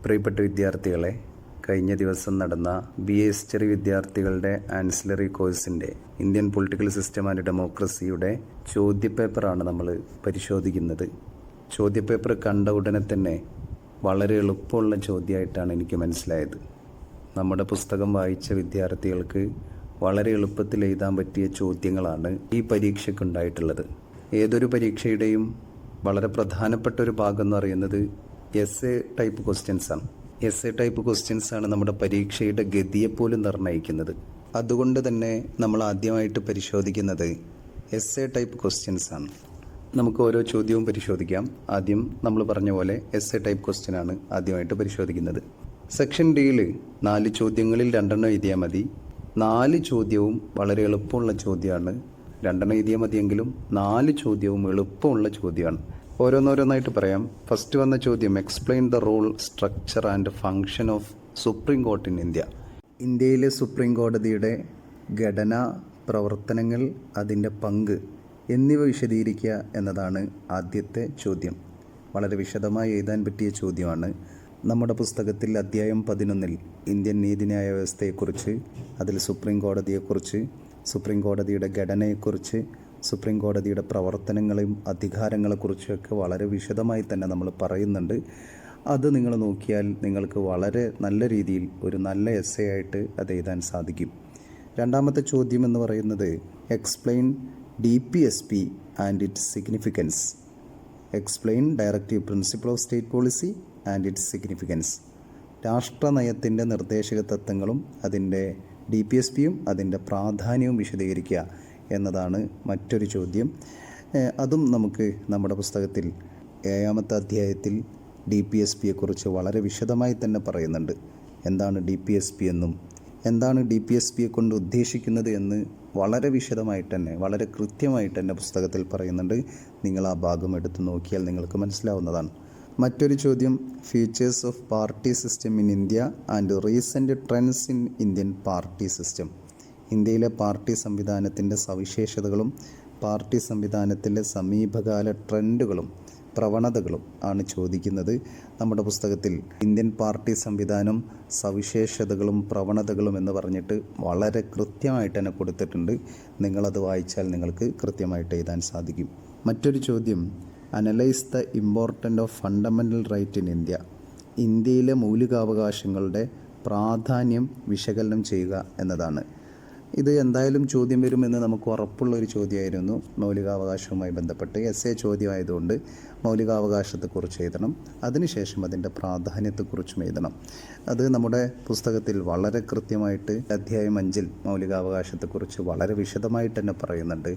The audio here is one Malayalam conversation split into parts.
പ്രിയപ്പെട്ട വിദ്യാർത്ഥികളെ, കഴിഞ്ഞ ദിവസം നടന്ന BA ഹിസ്റ്ററി വിദ്യാർത്ഥികളുടെ ആൻസിലറി കോഴ്സിൻ്റെ ഇന്ത്യൻ പൊളിറ്റിക്കൽ സിസ്റ്റം ആൻഡ് ഡെമോക്രസിയുടെ ചോദ്യപേപ്പറാണ് നമ്മൾ പരിശോധിക്കുന്നത്. ചോദ്യപേപ്പർ കണ്ട ഉടനെ തന്നെ വളരെ എളുപ്പമുള്ള ചോദ്യമായിട്ടാണ് എനിക്ക് മനസ്സിലായത്. നമ്മുടെ പുസ്തകം വായിച്ച വിദ്യാർത്ഥികൾക്ക് വളരെ എളുപ്പത്തിൽ എഴുതാൻ പറ്റിയ ചോദ്യങ്ങളാണ് ഈ പരീക്ഷയ്ക്കുണ്ടായിട്ടുള്ളത്. ഏതൊരു പരീക്ഷയുടെയും വളരെ പ്രധാനപ്പെട്ട ഒരു ഭാഗം എന്ന് പറയുന്നത് എസ്എ ടൈപ്പ് ക്വസ്റ്റ്യൻസാണ്. എസ്എ ടൈപ്പ് ക്വസ്റ്റ്യൻസാണ് നമ്മുടെ പരീക്ഷയുടെ ഗതിയെപ്പോലും നിർണ്ണയിക്കുന്നത്. അതുകൊണ്ട് തന്നെ നമ്മൾ ആദ്യമായിട്ട് പരിശോധിക്കുന്നത് എസ്എ ടൈപ്പ് ക്വസ്റ്റ്യൻസാണ്. നമുക്ക് ഓരോ ചോദ്യവും പരിശോധിക്കാം. ആദ്യം നമ്മൾ പറഞ്ഞ പോലെ എസ്എ ടൈപ്പ് ക്വസ്റ്റ്യനാണ് ആദ്യമായിട്ട് പരിശോധിക്കുന്നത്. സെക്ഷൻ ഡിയിൽ 4 ചോദ്യങ്ങളിൽ 2 എഴുതിയാൽ മതി. 4 ചോദ്യവും വളരെ എളുപ്പമുള്ള ചോദ്യമാണ്. 2 എഴുതിയാൽ മതിയെങ്കിലും 4 ചോദ്യവും എളുപ്പമുള്ള ചോദ്യമാണ്. ഓരോന്നോരോന്നായിട്ട് പറയാം. ഫസ്റ്റ് വന്ന ചോദ്യം, explain the role, structure and function of supreme court in India. ഇന്ത്യയിലെ സുപ്രീം കോടതിയുടെ ഘടന, പ്രവർത്തനങ്ങൾ, അതിൻ്റെ പങ്ക് എന്നിവ വിശദീകരിക്കുക എന്നതാണ് ആദ്യത്തെ ചോദ്യം. വളരെ വിശദമായി എഴുതാൻ പറ്റിയ ചോദ്യമാണ്. നമ്മുടെ പുസ്തകത്തിൽ അധ്യായം 11 ഇന്ത്യൻ നീതിന്യായ വ്യവസ്ഥയെക്കുറിച്ച്, അതിൽ സുപ്രീം കോടതിയെക്കുറിച്ച്, സുപ്രീം കോടതിയുടെ ഘടനയെക്കുറിച്ച്, സുപ്രീം കോടതിയുടെ പ്രവർത്തനങ്ങളെയും അധികാരങ്ങളെക്കുറിച്ചൊക്കെ വളരെ വിശദമായി തന്നെ നമ്മൾ പറയുന്നുണ്ട്. അത് നിങ്ങൾ നോക്കിയാൽ നിങ്ങൾക്ക് വളരെ നല്ല രീതിയിൽ ഒരു നല്ല എസ്സേ ആയിട്ട് അത് എഴുതാൻ സാധിക്കും. രണ്ടാമത്തെ ചോദ്യം എന്ന് പറയുന്നത്, explain DPSP and its significance. Explain directive principle of state policy and its significance. രാഷ്ട്രനയത്തിൻ്റെ നിർദ്ദേശക തത്വങ്ങളും അതിൻ്റെ DPSPയും അതിൻ്റെ പ്രാധാന്യവും വിശദീകരിക്കുക എന്നതാണ് മറ്റൊരു ചോദ്യം. അതും നമുക്ക് നമ്മുടെ പുസ്തകത്തിൽ 7ാമത്തെ അധ്യായത്തിൽ DPSPയെക്കുറിച്ച് വളരെ വിശദമായി തന്നെ പറയുന്നുണ്ട്. എന്താണ് DPSP എന്നും എന്താണ് DPSPയെ കൊണ്ട് ഉദ്ദേശിക്കുന്നത് എന്ന് വളരെ വിശദമായിട്ട് തന്നെ, വളരെ കൃത്യമായിട്ട് തന്നെ പുസ്തകത്തിൽ പറയുന്നുണ്ട്. നിങ്ങൾ ആ ഭാഗം എടുത്ത് നോക്കിയാൽ നിങ്ങൾക്ക് മനസ്സിലാവുന്നതാണ്. മറ്റൊരു ചോദ്യം, features of party system in India and recent trends in Indian party system. ഇന്ത്യയിലെ പാർട്ടി സംവിധാനത്തിൻ്റെ സവിശേഷതകളും പാർട്ടി സംവിധാനത്തിലെ സമീപകാല ട്രെൻഡുകളും പ്രവണതകളും ആണ് ചോദിക്കുന്നത്. നമ്മുടെ പുസ്തകത്തിൽ ഇന്ത്യൻ പാർട്ടി സംവിധാനം, സവിശേഷതകളും പ്രവണതകളും എന്ന് പറഞ്ഞിട്ട് വളരെ കൃത്യമായിട്ട് തന്നെ കൊടുത്തിട്ടുണ്ട്. നിങ്ങളത് വായിച്ചാൽ നിങ്ങൾക്ക് കൃത്യമായിട്ട് എഴുതാൻ സാധിക്കും. മറ്റൊരു ചോദ്യം, analyse the important of fundamental right in India. ഇന്ത്യയിലെ മൗലികാവകാശങ്ങളുടെ പ്രാധാന്യം വിശകലനം ചെയ്യുക എന്നതാണ്. ഇത് എന്തായാലും ചോദ്യം വരുമെന്ന് നമുക്ക് ഉറപ്പുള്ളൊരു ചോദ്യമായിരുന്നു. മൗലികാവകാശവുമായി ബന്ധപ്പെട്ട് എസ്എ ചോദ്യമായതുകൊണ്ട് മൗലികാവകാശത്തെക്കുറിച്ച് എഴുതണം. അതിനുശേഷം അതിൻ്റെ പ്രാധാന്യത്തെക്കുറിച്ചും എഴുതണം. അത് നമ്മുടെ പുസ്തകത്തിൽ വളരെ കൃത്യമായിട്ട് അധ്യായം 5 മൗലികാവകാശത്തെക്കുറിച്ച് വളരെ വിശദമായിട്ട് തന്നെ പറയുന്നുണ്ട്.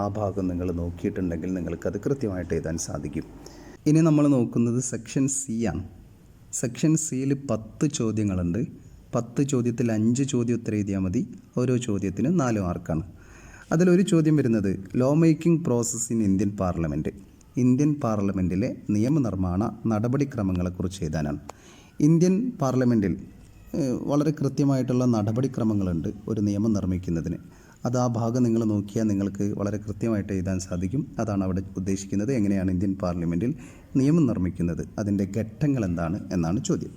ആ ഭാഗം നിങ്ങൾ നോക്കിയിട്ടുണ്ടെങ്കിൽ നിങ്ങൾക്കത് കൃത്യമായിട്ട് എഴുതാൻ സാധിക്കും. ഇനി നമ്മൾ നോക്കുന്നത് സെക്ഷൻ സി ആണ്. സെക്ഷൻ സിയിൽ 10 ചോദ്യങ്ങളുണ്ട്. 10 ചോദ്യത്തിൽ 5 ചോദ്യോത്തരം എഴുതിയാൽ മതി. ഓരോ ചോദ്യത്തിനും 4 മാർക്കാണ്. അതിലൊരു ചോദ്യം വരുന്നത്, law making process in Indian parliament. Indian പാർലമെൻറ്റിലെ നിയമനിർമ്മാണ നടപടിക്രമങ്ങളെക്കുറിച്ച് എഴുതാനാണ്. ഇന്ത്യൻ പാർലമെൻറ്റിൽ വളരെ കൃത്യമായിട്ടുള്ള നടപടിക്രമങ്ങളുണ്ട് ഒരു നിയമം നിർമ്മിക്കുന്നതിന്. അത് ആ ഭാഗം നിങ്ങൾ നോക്കിയാൽ നിങ്ങൾക്ക് വളരെ കൃത്യമായിട്ട് എഴുതാൻ സാധിക്കും. അതാണ് അവിടെ ഉദ്ദേശിക്കുന്നത്. എങ്ങനെയാണ് ഇന്ത്യൻ പാർലമെൻറ്റിൽ നിയമം നിർമ്മിക്കുന്നത്, അതിൻ്റെ ഘട്ടങ്ങൾ എന്താണ് എന്നാണ് ചോദ്യം.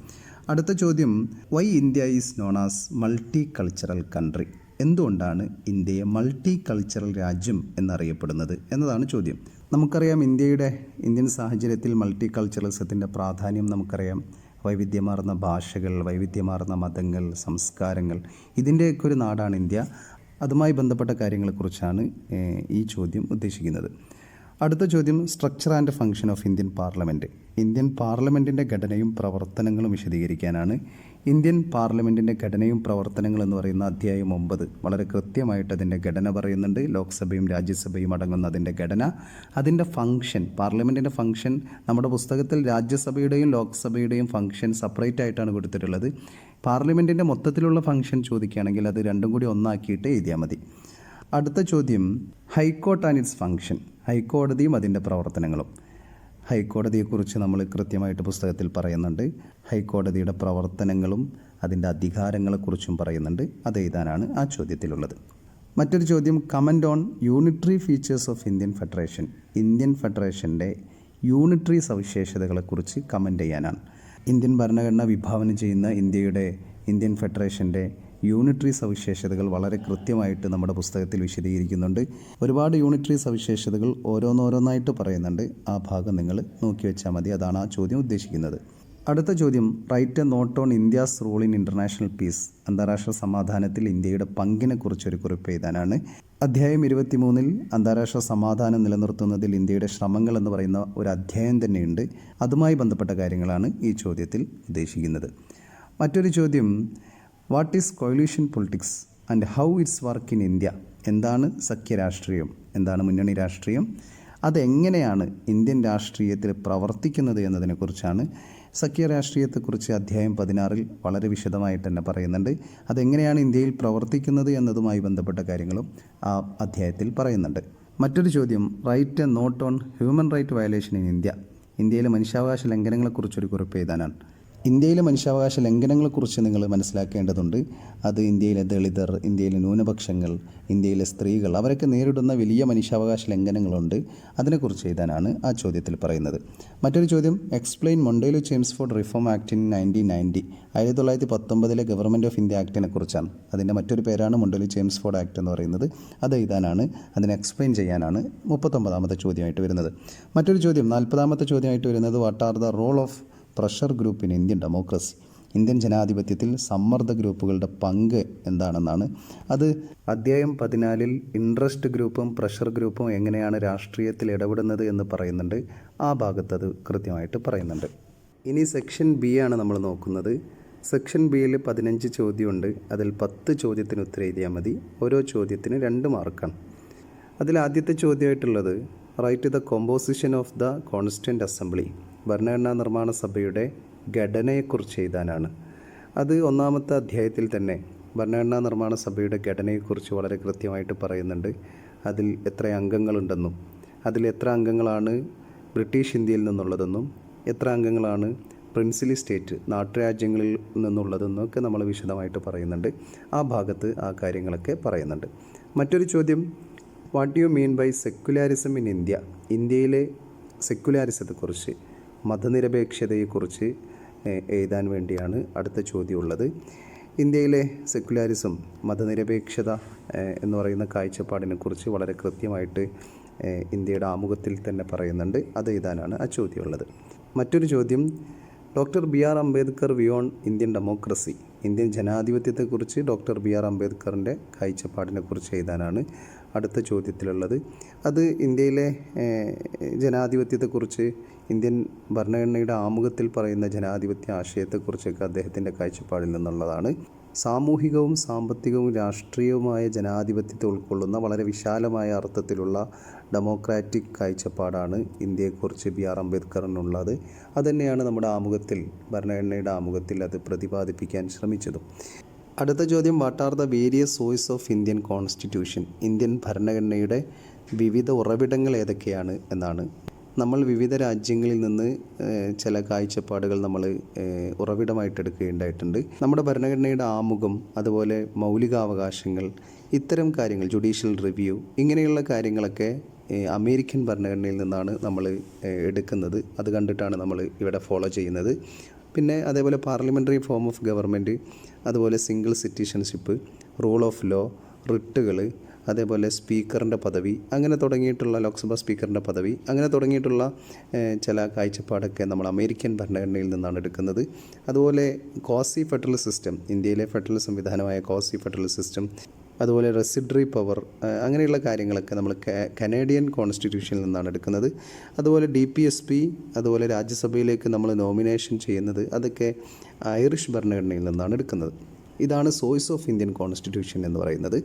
അടുത്ത ചോദ്യം, why India is known as multi cultural country. എന്തുകൊണ്ടാണ് ഇന്ത്യയെ മൾട്ടി കൾച്ചറൽ രാജ്യം എന്നറിയപ്പെടുന്നത് എന്നതാണ് ചോദ്യം. നമുക്കറിയാം ഇന്ത്യൻ സാഹചര്യത്തിൽ മൾട്ടി കൾച്ചറലിസത്തിൻ്റെ പ്രാധാന്യം നമുക്കറിയാം. വൈവിധ്യമാർന്ന ഭാഷകൾ, വൈവിധ്യമാർന്ന മതങ്ങൾ, സംസ്കാരങ്ങൾ, ഇതിൻ്റെയൊക്കെ ഒരു നാടാണ് ഇന്ത്യ. അതുമായി ബന്ധപ്പെട്ട കാര്യങ്ങളെക്കുറിച്ചാണ് ഈ ചോദ്യം ഉദ്ദേശിക്കുന്നത്. അടുത്ത ചോദ്യം, structure and function of Indian parliament. Indian പാർലമെൻറ്റിൻ്റെ ഘടനയും പ്രവർത്തനങ്ങളും വിശദീകരിക്കാനാണ്. ഇന്ത്യൻ പാർലമെൻറ്റിൻ്റെ ഘടനയും പ്രവർത്തനങ്ങളും എന്ന് പറയുന്ന അധ്യായം 9 വളരെ കൃത്യമായിട്ട് അതിൻ്റെ ഘടന പറയുന്നുണ്ട്. ലോക്സഭയും രാജ്യസഭയും അടങ്ങുന്ന അതിൻ്റെ ഘടന, അതിൻ്റെ ഫങ്ഷൻ, പാർലമെൻറ്റിൻ്റെ ഫങ്ഷൻ. നമ്മുടെ പുസ്തകത്തിൽ രാജ്യസഭയുടെയും ലോക്സഭയുടെയും ഫങ്ഷൻ സെപ്പറേറ്റ് ആയിട്ടാണ് കൊടുത്തിട്ടുള്ളത്. പാർലമെൻറ്റിൻ്റെ മൊത്തത്തിലുള്ള ഫങ്ഷൻ ചോദിക്കുകയാണെങ്കിൽ അത് രണ്ടും കൂടി ഒന്നാക്കിയിട്ട് എഴുതിയാൽ മതി. അടുത്ത ചോദ്യം, ഹൈക്കോർട്ട് ആൻഡ് ഇറ്റ്സ് ഫങ്ഷൻ. ഹൈക്കോടതിയും അതിൻ്റെ പ്രവർത്തനങ്ങളും. ഹൈക്കോടതിയെക്കുറിച്ച് നമ്മൾ കൃത്യമായിട്ട് പുസ്തകത്തിൽ പറയുന്നുണ്ട്. ഹൈക്കോടതിയുടെ പ്രവർത്തനങ്ങളും അതിൻ്റെ അധികാരങ്ങളെക്കുറിച്ചും പറയുന്നുണ്ട്. അത് എഴുതാനാണ് ആ ചോദ്യത്തിലുള്ളത്. മറ്റൊരു ചോദ്യം, comment on unitary features of Indian federation. Indian ഫെഡറേഷൻ്റെ യൂണിറ്ററി സവിശേഷതകളെക്കുറിച്ച് കമൻ്റ് ചെയ്യാനാണ്. ഇന്ത്യൻ ഭരണഘടന വിഭാവനം ചെയ്യുന്ന ഇന്ത്യൻ ഫെഡറേഷൻ്റെ യൂണിറ്ററി സവിശേഷതകൾ വളരെ കൃത്യമായിട്ട് നമ്മുടെ പുസ്തകത്തിൽ വിശദീകരിക്കുന്നുണ്ട്. ഒരുപാട് യൂണിറ്ററി സവിശേഷതകൾ ഓരോന്നോരോന്നായിട്ട് പറയുന്നുണ്ട്. ആ ഭാഗം നിങ്ങൾ നോക്കി വെച്ചാൽ മതി. അതാണ് ആ ചോദ്യം ഉദ്ദേശിക്കുന്നത്. അടുത്ത ചോദ്യം, write a note on India's role in international peace. അന്താരാഷ്ട്ര സമാധാനത്തിൽ ഇന്ത്യയുടെ പങ്കിനെ കുറിച്ചൊരു കുറിപ്പ് എഴുതാനാണ്. അധ്യായം 23 അന്താരാഷ്ട്ര സമാധാനം നിലനിർത്തുന്നതിൽ ഇന്ത്യയുടെ ശ്രമങ്ങൾ എന്ന് പറയുന്ന ഒരു അധ്യായം തന്നെയുണ്ട്. അതുമായി ബന്ധപ്പെട്ട കാര്യങ്ങളാണ് ഈ ചോദ്യത്തിൽ ഉദ്ദേശിക്കുന്നത്. മറ്റൊരു ചോദ്യം, what is coalition politics and how its work in India. എന്താണ് സഖ്യരാഷ്ട്രീയം, എന്താണ് മുന്നണി രാഷ്ട്രീയം, അതെങ്ങനെയാണ് ഇന്ത്യൻ രാഷ്ട്രീയത്തിൽ പ്രവർത്തിക്കുന്നത് എന്നതിനെക്കുറിച്ചാണ്. സഖ്യരാഷ്ട്രീയത്തെക്കുറിച്ച് അധ്യായം 16 വളരെ വിശദമായിട്ട് തന്നെ പറയുന്നുണ്ട്. അതെങ്ങനെയാണ് ഇന്ത്യയിൽ പ്രവർത്തിക്കുന്നത് എന്നതുമായി ബന്ധപ്പെട്ട കാര്യങ്ങളും ആ അധ്യായത്തിൽ പറയുന്നുണ്ട്. മറ്റൊരു ചോദ്യം, write a note on human right violation in India. ഇന്ത്യയിലെ മനുഷ്യാവകാശ ലംഘനങ്ങളെക്കുറിച്ചൊരു കുറിപ്പ് എഴുതാനാണ്. ഇന്ത്യയിലെ മനുഷ്യാവകാശ ലംഘനങ്ങളെക്കുറിച്ച് നിങ്ങൾ മനസ്സിലാക്കേണ്ടതുണ്ട്. അത് ഇന്ത്യയിലെ ദളിതർ, ഇന്ത്യയിലെ ന്യൂനപക്ഷങ്ങൾ, ഇന്ത്യയിലെ സ്ത്രീകൾ, അവരൊക്കെ നേരിടുന്ന വലിയ മനുഷ്യാവകാശ ലംഘനങ്ങളുണ്ട്. അതിനെക്കുറിച്ച് എഴുതാനാണ് ആ ചോദ്യത്തിൽ പറയുന്നത്. മറ്റൊരു ചോദ്യം, explain Montagu Chelmsford reform act in 1990. 1919 government of India ആക്ടിനെ കുറിച്ചാണ്. അതിൻ്റെ മറ്റൊരു പേരാണ് മൊണ്ടേലു ചേംസ്ഫോർഡ് ആക്ട് എന്ന് പറയുന്നത്. അത് എഴുതാനാണ്, അതിനെ എക്സ്പ്ലെയിൻ ചെയ്യാനാണ് 39ാമത്തെ ചോദ്യമായിട്ട് വരുന്നത്. മറ്റൊരു ചോദ്യം, 40ാമത്തെ ചോദ്യമായിട്ട് വരുന്നത്, what are the role of pressure group in Indian democracy. Indian ജനാധിപത്യത്തിൽ സമ്മർദ്ദ ഗ്രൂപ്പുകളുടെ പങ്ക് എന്താണെന്നാണ്. അത് അധ്യായം 14 ഇൻട്രസ്റ്റ് ഗ്രൂപ്പും പ്രഷർ ഗ്രൂപ്പും എങ്ങനെയാണ് രാഷ്ട്രീയത്തിൽ ഇടപെടുന്നത് എന്ന് പറയുന്നുണ്ട്. ആ ഭാഗത്ത് അത് കൃത്യമായിട്ട് പറയുന്നുണ്ട്. ഇനി സെക്ഷൻ ബി ആണ് നമ്മൾ നോക്കുന്നത്. സെക്ഷൻ ബിയിൽ 15 ചോദ്യമുണ്ട്. അതിൽ 10 ചോദ്യത്തിന് ഉത്തരം എഴുതിയാൽ മതി. ഓരോ ചോദ്യത്തിന് 2 മാർക്കാണ്. അതിൽ ആദ്യത്തെ ചോദ്യമായിട്ടുള്ളത്, write the composition of the constituent assembly. ഭരണഘടനാ നിർമ്മാണ സഭയുടെ ഘടനയെക്കുറിച്ച് എഴുതാനാണ്. അത് 1ാമത്തെ അധ്യായത്തിൽ തന്നെ ഭരണഘടനാ നിർമ്മാണ സഭയുടെ ഘടനയെക്കുറിച്ച് വളരെ കൃത്യമായിട്ട് പറയുന്നുണ്ട്. അതിൽ എത്ര അംഗങ്ങളുണ്ടെന്നും അതിൽ എത്ര അംഗങ്ങളാണ് ബ്രിട്ടീഷ് ഇന്ത്യയിൽ നിന്നുള്ളതെന്നും എത്ര അംഗങ്ങളാണ് പ്രിൻസിലി സ്റ്റേറ്റ് നാട്ടുരാജ്യങ്ങളിൽ നിന്നുള്ളതെന്നും ഒക്കെ നമ്മൾ വിശദമായിട്ട് പറയുന്നുണ്ട്. ആ ഭാഗത്ത് ആ കാര്യങ്ങളൊക്കെ പറയുന്നുണ്ട്. മറ്റൊരു ചോദ്യം, what you mean by secularism in India. ഇന്ത്യയിലെ സെക്കുലാരിസത്തെക്കുറിച്ച്, മതനിരപേക്ഷതയെക്കുറിച്ച് എഴുതാൻ വേണ്ടിയാണ് അടുത്ത ചോദ്യമുള്ളത്. ഇന്ത്യയിലെ സെക്കുലാരിസം, മതനിരപേക്ഷത എന്ന് പറയുന്ന കാഴ്ചപ്പാടിനെക്കുറിച്ച് വളരെ കൃത്യമായിട്ട് ഇന്ത്യയുടെ ആമുഖത്തിൽ തന്നെ പറയുന്നുണ്ട്. അത് എഴുതാനാണ് ആ ചോദ്യമുള്ളത്. മറ്റൊരു ചോദ്യം, doctor BR Ambedkar view on Indian democracy. Indian ജനാധിപത്യത്തെക്കുറിച്ച് ഡോക്ടർ BR അംബേദ്കറിൻ്റെ കാഴ്ചപ്പാടിനെക്കുറിച്ച് എഴുതാനാണ് അടുത്ത ചോദ്യത്തിലുള്ളത്. അത് ഇന്ത്യയിലെ ജനാധിപത്യത്തെക്കുറിച്ച്, ഇന്ത്യൻ ഭരണഘടനയുടെ ആമുഖത്തിൽ പറയുന്ന ജനാധിപത്യ ആശയത്തെക്കുറിച്ചൊക്കെ അദ്ദേഹത്തിൻ്റെ കാഴ്ചപ്പാടിൽ നിന്നുള്ളതാണ്. സാമൂഹികവും സാമ്പത്തികവും രാഷ്ട്രീയവുമായ ജനാധിപത്യത്തെ ഉൾക്കൊള്ളുന്ന വളരെ വിശാലമായ അർത്ഥത്തിലുള്ള ഡെമോക്രാറ്റിക് കാഴ്ചപ്പാടാണ് ഇന്ത്യയെക്കുറിച്ച് BR അംബേദ്കറിനുള്ളത്. അതുതന്നെയാണ് നമ്മുടെ ആമുഖത്തിൽ, ഭരണഘടനയുടെ ആമുഖത്തിൽ അത് പ്രതിപാദിപ്പിക്കാൻ ശ്രമിച്ചതും. അടുത്ത ചോദ്യം, what are the various source of Indian constitution. Indian ഭരണഘടനയുടെ വിവിധ ഉറവിടങ്ങൾ ഏതൊക്കെയാണ് എന്നാണ്. നമ്മൾ വിവിധ രാജ്യങ്ങളിൽ നിന്ന് ചില കാഴ്ചപ്പാടുകൾ നമ്മൾ ഉറവിടമായിട്ട് എടുക്കുകയുണ്ടായിട്ടുണ്ട്. നമ്മുടെ ഭരണഘടനയുടെ ആമുഖം, അതുപോലെ മൗലികാവകാശങ്ങൾ, ഇത്തരം കാര്യങ്ങൾ, ജുഡീഷ്യൽ റിവ്യൂ, ഇങ്ങനെയുള്ള കാര്യങ്ങളൊക്കെ അമേരിക്കൻ ഭരണഘടനയിൽ നിന്നാണ് നമ്മൾ എടുക്കുന്നത്. അത് കണ്ടിട്ടാണ് നമ്മൾ ഇവിടെ ഫോളോ ചെയ്യുന്നത്. പിന്നെ അതേപോലെ പാർലമെൻ്ററി ഫോം ഓഫ് ഗവൺമെൻറ്, അതുപോലെ single citizenship, rule of law, റിട്ടുകൾ, അതേപോലെ സ്പീക്കറിൻ്റെ പദവി, അങ്ങനെ തുടങ്ങിയിട്ടുള്ള ലോക്സഭാ സ്പീക്കറിൻ്റെ പദവി, അങ്ങനെ തുടങ്ങിയിട്ടുള്ള ചില കാഴ്ചപ്പാടൊക്കെ നമ്മൾ അമേരിക്കൻ ഭരണഘടനയിൽ നിന്നാണ് എടുക്കുന്നത്. അതുപോലെ ക്വാസി ഫെഡറൽ സിസ്റ്റം, ഇന്ത്യയിലെ ഫെഡറൽ സംവിധാനമായ ക്വാസി ഫെഡറൽ സിസ്റ്റം, അതുപോലെ റെസിഡറി പവർ, അങ്ങനെയുള്ള കാര്യങ്ങളൊക്കെ നമ്മൾ കനേഡിയൻ കോൺസ്റ്റിറ്റ്യൂഷനിൽ നിന്നാണ് എടുക്കുന്നത്. അതുപോലെ DPSP, അതുപോലെ രാജ്യസഭയിലേക്ക് നമ്മൾ നോമിനേഷൻ ചെയ്യുന്നത്, അതൊക്കെ ഐറിഷ് ഭരണഘടനയിൽ നിന്നാണ് എടുക്കുന്നത്. ഇതാണ് സോഴ്സ് ഓഫ് ഇന്ത്യൻ കോൺസ്റ്റിറ്റ്യൂഷൻ എന്ന് പറയുന്നത്.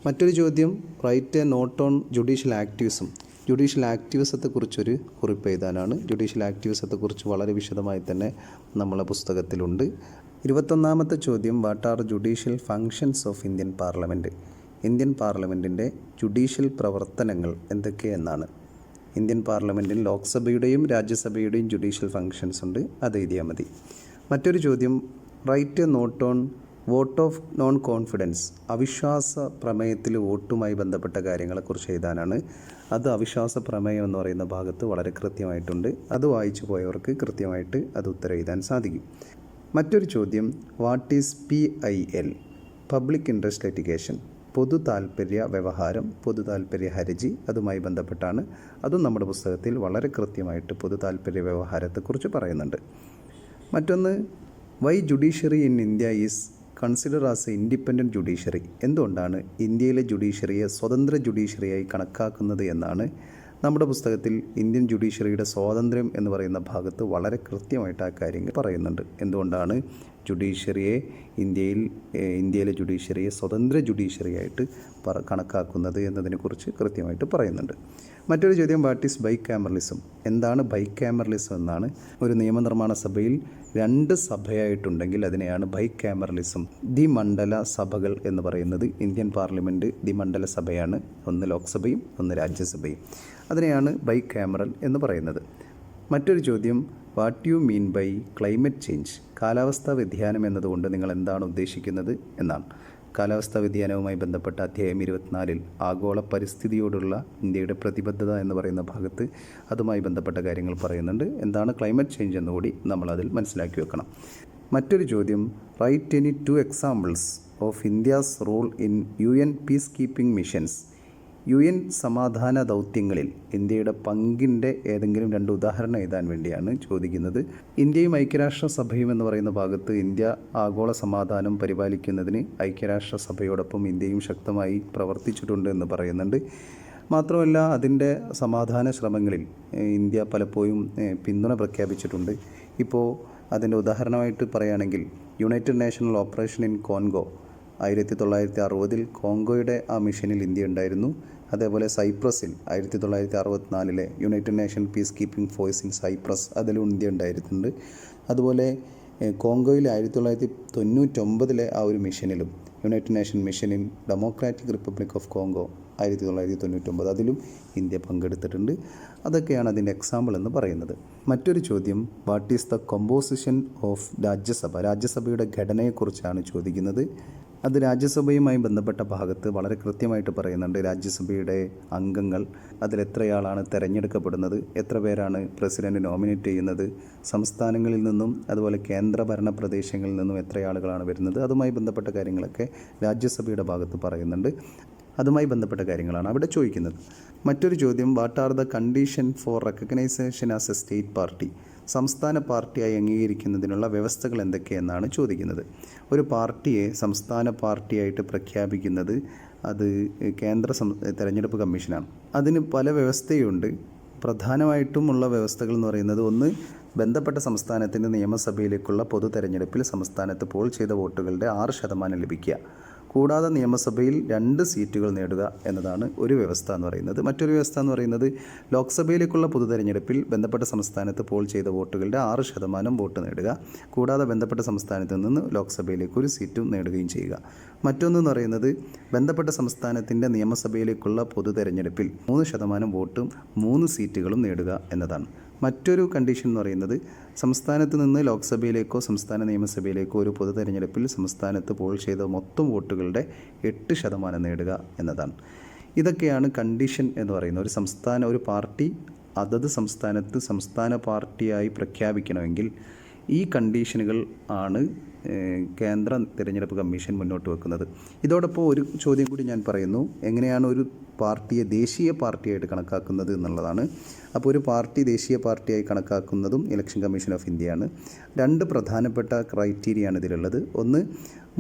മറ്റൊരു ചോദ്യം, write a note on judicial activism. Judicial ആക്ടിവിസത്തെക്കുറിച്ചൊരു കുറിപ്പ് എഴുതാനാണ്. ജുഡീഷ്യൽ ആക്ടിവിസത്തെക്കുറിച്ച് വളരെ വിശദമായി തന്നെ നമ്മളെ പുസ്തകത്തിലുണ്ട്. 21ാമത്തെ ചോദ്യം, what are judicial functions of Indian parliament. Indian പാർലമെൻറ്റിൻ്റെ ജുഡീഷ്യൽ പ്രവർത്തനങ്ങൾ എന്തൊക്കെയെന്നാണ്. ഇന്ത്യൻ പാർലമെൻറ്റിൽ ലോക്സഭയുടെയും രാജ്യസഭയുടെയും ജുഡീഷ്യൽ ഫങ്ഷൻസ് ഉണ്ട്. അത് എഴുതിയാൽ മതി. മറ്റൊരു ചോദ്യം, write a note on vote of non confidence, അവിശ്വാസ പ്രമേയത്തിൽ വോട്ടുമായി ബന്ധപ്പെട്ട കാര്യങ്ങളെക്കുറിച്ച് എഴുതാനാണ്. അത് അവിശ്വാസ പ്രമേയം എന്ന് പറയുന്ന ഭാഗത്ത് വളരെ കൃത്യമായിട്ടുണ്ട്. അത് വായിച്ചു പോയവർക്ക് കൃത്യമായിട്ട് അത് ഉത്തരം എഴുതാൻ സാധിക്കും. മറ്റൊരു ചോദ്യം, what is PIL? Public interest litigation, പൊതു താൽപ്പര്യ വ്യവഹാരം, പൊതു താൽപ്പര്യ ഹർജി. അതുമായി ബന്ധപ്പെട്ടാണ്. അതും നമ്മുടെ പുസ്തകത്തിൽ വളരെ കൃത്യമായിട്ട് പൊതു താൽപ്പര്യ വ്യവഹാരത്തെക്കുറിച്ച് പറയുന്നുണ്ട്. മറ്റൊന്ന്, why judiciary in India is consider as a independent judiciary? എന്തുകൊണ്ടാണ് ഇന്ത്യയിലെ ജുഡീഷ്യറിയെ സ്വതന്ത്ര ജുഡീഷ്യറിയായി കണക്കാക്കുന്നത് എന്നാണ് നമ്മുടെ പുസ്തകത്തിൽ. ഇന്ത്യൻ ജുഡീഷ്യറിയുടെ സ്വാതന്ത്ര്യം എന്ന് പറയുന്ന ഭാഗത്ത് വളരെ കൃത്യമായിട്ട് ആ കാര്യങ്ങൾ പറയുന്നുണ്ട്. എന്തുകൊണ്ടാണ് ഇന്ത്യയിലെ ജുഡീഷ്യറിയെ സ്വതന്ത്ര ജുഡീഷ്യറിയായിട്ട് കണക്കാക്കുന്നത് എന്നതിനെക്കുറിച്ച് കൃത്യമായിട്ട് പറയുന്നുണ്ട്. മറ്റൊരു ചോദ്യം, വാട്ട് ഈസ് ബൈക്യാമറലിസം? എന്താണ് ബൈക്യാമറലിസം എന്നാണ്. ഒരു നിയമനിർമ്മാണ സഭയിൽ 2 സഭയായിട്ടുണ്ടെങ്കിൽ അതിനെയാണ് ബൈക്യാമറലിസം. ദ്വിമണ്ഡല സഭകൾ എന്ന് പറയുന്നത് ഇന്ത്യൻ പാർലമെൻറ്റ് ദ്വിമണ്ഡല സഭയാണ്. ഒന്ന് ലോക്സഭയും ഒന്ന് രാജ്യസഭയും. അതിനെയാണ് ബൈക്യാമറൽ എന്ന് പറയുന്നത്. മറ്റൊരു ചോദ്യം, what you mean by climate change? കാലാവസ്ഥാ വ്യതിയാനം എന്നതുകൊണ്ട് നിങ്ങൾ എന്താണ് ഉദ്ദേശിക്കുന്നത് എന്നാണ്. കാലാവസ്ഥാ വ്യതിയാനവുമായി ബന്ധപ്പെട്ട അധ്യായം 24 ആഗോള പരിസ്ഥിതിയോടുള്ള ഇന്ത്യയുടെ പ്രതിബദ്ധത എന്ന് പറയുന്ന ഭാഗത്ത് അതുമായി ബന്ധപ്പെട്ട കാര്യങ്ങൾ പറയുന്നുണ്ട്. എന്താണ് ക്ലൈമറ്റ് ചേഞ്ച് എന്നുകൂടി നമ്മളതിൽ മനസ്സിലാക്കി വെക്കണം. മറ്റൊരു ചോദ്യം, write any 2 examples of India's role in UN peacekeeping missions? UN സമാധാന ദൗത്യങ്ങളിൽ ഇന്ത്യയുടെ പങ്കിൻ്റെ ഏതെങ്കിലും 2 ഉദാഹരണം എഴുതാൻ വേണ്ടിയാണ് ചോദിക്കുന്നത്. ഇന്ത്യയും ഐക്യരാഷ്ട്രസഭയും എന്ന് പറയുന്ന ഭാഗത്ത് ഇന്ത്യ ആഗോള സമാധാനം പരിപാലിക്കുന്നതിന് ഐക്യരാഷ്ട്രസഭയോടൊപ്പം ഇന്ത്യയും ശക്തമായി പ്രവർത്തിച്ചിട്ടുണ്ട് എന്ന് പറയുന്നുണ്ട്. മാത്രമല്ല അതിൻ്റെ സമാധാന ശ്രമങ്ങളിൽ ഇന്ത്യ പലപ്പോഴും പിന്തുണ പ്രഖ്യാപിച്ചിട്ടുണ്ട്. ഇപ്പോൾ അതിൻ്റെ ഉദാഹരണമായിട്ട് പറയുകയാണെങ്കിൽ united national operation in Congo 1960 കോങ്കോയുടെ ആ മിഷനിൽ ഇന്ത്യ ഉണ്ടായിരുന്നു. അതേപോലെ സൈപ്രസിൽ 1964 united nation peace keeping force in Cyprus, അതിലും ഇന്ത്യ ഉണ്ടായിട്ടുണ്ട്. അതുപോലെ കോങ്കോയിൽ 1999 ആ ഒരു മിഷനിലും, united nation mission in democratic republic of Congo 1999, അതിലും ഇന്ത്യ പങ്കെടുത്തിട്ടുണ്ട്. അതൊക്കെയാണ് അതിൻ്റെ എക്സാമ്പിൾ എന്ന് പറയുന്നത്. മറ്റൊരു ചോദ്യം, what is the composition of Rajya Sabha? രാജ്യസഭയുടെ ഘടനയെക്കുറിച്ചാണ് ചോദിക്കുന്നത്. അത് രാജ്യസഭയുമായി ബന്ധപ്പെട്ട ഭാഗത്ത് വളരെ കൃത്യമായിട്ട് പറയുന്നുണ്ട്. രാജ്യസഭയുടെ അംഗങ്ങൾ അതിലെത്രയാളാണ് തിരഞ്ഞെടുക്കപ്പെടുന്നത്, എത്ര പേരാണ് പ്രസിഡന്റ് നോമിനേറ്റ് ചെയ്യുന്നത്, സംസ്ഥാനങ്ങളിൽ നിന്നും അതുപോലെ കേന്ദ്രഭരണ പ്രദേശങ്ങളിൽ നിന്നും എത്ര ആളുകളാണ് വരുന്നത്, അതുമായി ബന്ധപ്പെട്ട കാര്യങ്ങളൊക്കെ രാജ്യസഭയുടെ ഭാഗത്ത് പറയുന്നുണ്ട്. അതുമായി ബന്ധപ്പെട്ട കാര്യങ്ങളാണ് അവിടെ ചോദിക്കുന്നത്. മറ്റൊരു ചോദ്യം, what are the condition for recognition as A state party? സംസ്ഥാന പാർട്ടിയായി അംഗീകരിക്കുന്നതിനുള്ള വ്യവസ്ഥകൾ എന്തൊക്കെയെന്നാണ് ചോദിക്കുന്നത്. ഒരു പാർട്ടിയെ സംസ്ഥാന പാർട്ടിയായിട്ട് പ്രഖ്യാപിക്കുന്നത് അത് കേന്ദ്ര തെരഞ്ഞെടുപ്പ് കമ്മീഷനാണ്. അതിന് പല വ്യവസ്ഥയുണ്ട്. പ്രധാനമായിട്ടുമുള്ള വ്യവസ്ഥകൾ എന്ന് പറയുന്നത്, ഒന്ന്, ബന്ധപ്പെട്ട സംസ്ഥാനത്തിൻ്റെ നിയമസഭയിലേക്കുള്ള പൊതു തെരഞ്ഞെടുപ്പിൽ സംസ്ഥാനത്ത് പോൾ ചെയ്ത വോട്ടുകളുടെ 6% ലഭിക്കുക. കൂടാതെ നിയമസഭയിൽ 2 സീറ്റുകൾ നേടുക എന്നതാണ് ഒരു വ്യവസ്ഥ എന്ന് പറയുന്നത്. മറ്റൊരു വ്യവസ്ഥ എന്ന് പറയുന്നത്, ലോക്സഭയിലേക്കുള്ള പൊതു തെരഞ്ഞെടുപ്പിൽ ബന്ധപ്പെട്ട സംസ്ഥാനത്ത് പോൾ ചെയ്ത വോട്ടുകളുടെ 6% വോട്ട് നേടുക. കൂടാതെ ബന്ധപ്പെട്ട സംസ്ഥാനത്ത് നിന്ന് ലോക്സഭയിലേക്ക് ഒരു സീറ്റും നേടുകയും ചെയ്യുക. മറ്റൊന്നെന്ന് പറയുന്നത്, ബന്ധപ്പെട്ട സംസ്ഥാനത്തിൻ്റെ നിയമസഭയിലേക്കുള്ള പൊതു തെരഞ്ഞെടുപ്പിൽ 3% വോട്ടും 3 സീറ്റുകളും നേടുക എന്നതാണ്. മറ്റൊരു കണ്ടീഷൻ എന്ന് പറയുന്നത്, സംസ്ഥാനത്ത് നിന്ന് ലോക്സഭയിലേക്കോ സംസ്ഥാന നിയമസഭയിലേക്കോ ഒരു പൊതു തെരഞ്ഞെടുപ്പിൽ സംസ്ഥാനത്ത് പോൾ ചെയ്ത മൊത്തം വോട്ടുകളുടെ 8% നേടുക എന്നതാണ്. ഇതൊക്കെയാണ് കണ്ടീഷൻ എന്ന് പറയുന്നത്. ഒരു പാർട്ടി അതത് സംസ്ഥാനത്ത് സംസ്ഥാന പാർട്ടിയായി പ്രഖ്യാപിക്കണമെങ്കിൽ ഈ കണ്ടീഷനുകൾ ആണ് കേന്ദ്ര തിരഞ്ഞെടുപ്പ് കമ്മീഷൻ മുന്നോട്ട് വെക്കുന്നത്. ഇതോടൊപ്പം ഒരു ചോദ്യം കൂടി ഞാൻ പറയുന്നു, എങ്ങനെയാണ് ഒരു പാർട്ടിയെ ദേശീയ പാർട്ടിയായിട്ട് കണക്കാക്കുന്നത് എന്നുള്ളതാണ്. അപ്പോൾ ഒരു പാർട്ടി ദേശീയ പാർട്ടിയായി കണക്കാക്കുന്നതും ഇലക്ഷൻ കമ്മീഷൻ ഓഫ് ഇന്ത്യയാണ്. 2 പ്രധാനപ്പെട്ട ക്രൈറ്റീരിയയാണ് ഇതിലുള്ളത്. ഒന്ന്,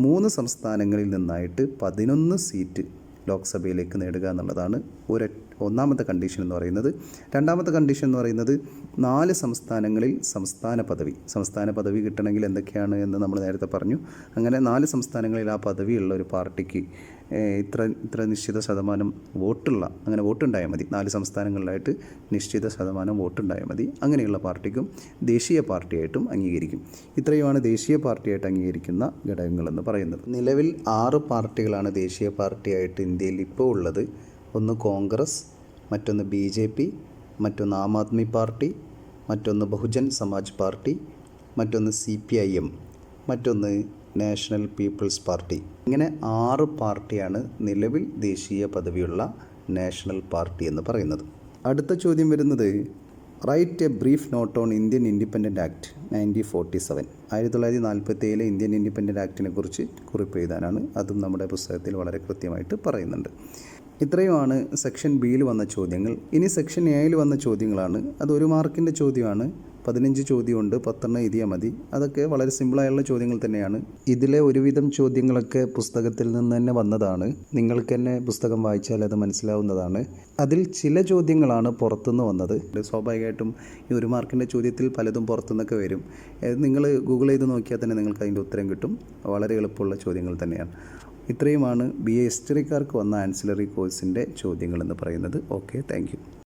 3 സംസ്ഥാനങ്ങളിൽ നിന്നായിട്ട് 11 സീറ്റ് ലോക്സഭയിലേക്ക് നേടുക എന്നുള്ളതാണ് ഒന്നാമത്തെ കണ്ടീഷൻ എന്ന് പറയുന്നത്. രണ്ടാമത്തെ കണ്ടീഷൻ എന്ന് പറയുന്നത് 4 സംസ്ഥാനങ്ങളിൽ സംസ്ഥാന പദവി കിട്ടണമെങ്കിൽ എന്തൊക്കെയാണ് എന്ന് നമ്മൾ നേരത്തെ പറഞ്ഞു. അങ്ങനെ 4 സംസ്ഥാനങ്ങളിൽ ആ പദവിയുള്ള ഒരു പാർട്ടിക്ക് ഇത്ര നിശ്ചിത ശതമാനം അങ്ങനെ വോട്ടുണ്ടായാൽ മതി. 4 സംസ്ഥാനങ്ങളിലായിട്ട് നിശ്ചിത ശതമാനം വോട്ടുണ്ടായാൽ മതി. അങ്ങനെയുള്ള പാർട്ടിക്കും ദേശീയ പാർട്ടിയായിട്ടും അംഗീകരിക്കും. ഇത്രയുമാണ് ദേശീയ പാർട്ടിയായിട്ട് അംഗീകരിക്കുന്ന ഘടകങ്ങളെന്ന് പറയുന്നത്. നിലവിൽ 6 പാർട്ടികളാണ് ദേശീയ പാർട്ടിയായിട്ട് ഇന്ത്യയിൽ ഇപ്പോൾ ഉള്ളത്. ഒന്ന് കോൺഗ്രസ്, മറ്റൊന്ന് BJP, മറ്റൊന്ന് ആം ആദ്മി പാർട്ടി, മറ്റൊന്ന് ബഹുജൻ സമാജ് പാർട്ടി, മറ്റൊന്ന് CPIM, മറ്റൊന്ന് നാഷണൽ പീപ്പിൾസ് പാർട്ടി. ഇങ്ങനെ 6 പാർട്ടിയാണ് നിലവിൽ ദേശീയ പദവിയുള്ള നാഷണൽ പാർട്ടി എന്ന് പറയുന്നത്. അടുത്ത ചോദ്യം വരുന്നത് write a brief note on Indian independent act 1947. 1947 Indian independent ആക്ടിനെ കുറിച്ച് കുറിപ്പ് എഴുതാനാണ്. അതും നമ്മുടെ പുസ്തകത്തിൽ വളരെ കൃത്യമായിട്ട് പറയുന്നുണ്ട്. ഇത്രയുമാണ് സെക്ഷൻ ബിയിൽ വന്ന ചോദ്യങ്ങൾ. ഇനി സെക്ഷൻ എയിൽ വന്ന ചോദ്യങ്ങളാണ്. അത് 1 മാർക്കിൻ്റെ ചോദ്യമാണ്. 15 ചോദ്യമുണ്ട്, 10 എഴുതിയാൽ മതി. അതൊക്കെ വളരെ സിമ്പിളായുള്ള ചോദ്യങ്ങൾ തന്നെയാണ്. ഇതിലെ ഒരുവിധം ചോദ്യങ്ങളൊക്കെ പുസ്തകത്തിൽ നിന്ന് തന്നെ വന്നതാണ്. നിങ്ങൾക്ക് തന്നെ പുസ്തകം വായിച്ചാൽ അത് മനസ്സിലാവുന്നതാണ്. അതിൽ ചില ചോദ്യങ്ങളാണ് പുറത്തുനിന്ന് വന്നത്. സ്വാഭാവികമായിട്ടും ഈ 1 മാർക്കിൻ്റെ ചോദ്യത്തിൽ പലതും പുറത്തുനിന്നൊക്കെ വരും. നിങ്ങൾ ഗൂഗിൾ ചെയ്ത് നോക്കിയാൽ തന്നെ നിങ്ങൾക്ക് അതിൻ്റെ ഉത്തരം കിട്ടും. വളരെ എളുപ്പമുള്ള ചോദ്യങ്ങൾ തന്നെയാണ്. ഇത്രയുമാണ് BA ഹിസ്റ്ററിക്കാർക്ക് വന്ന ആൻസിലറി കോഴ്സിൻ്റെ ചോദ്യങ്ങളെന്ന് പറയുന്നത്. Okay, thank you.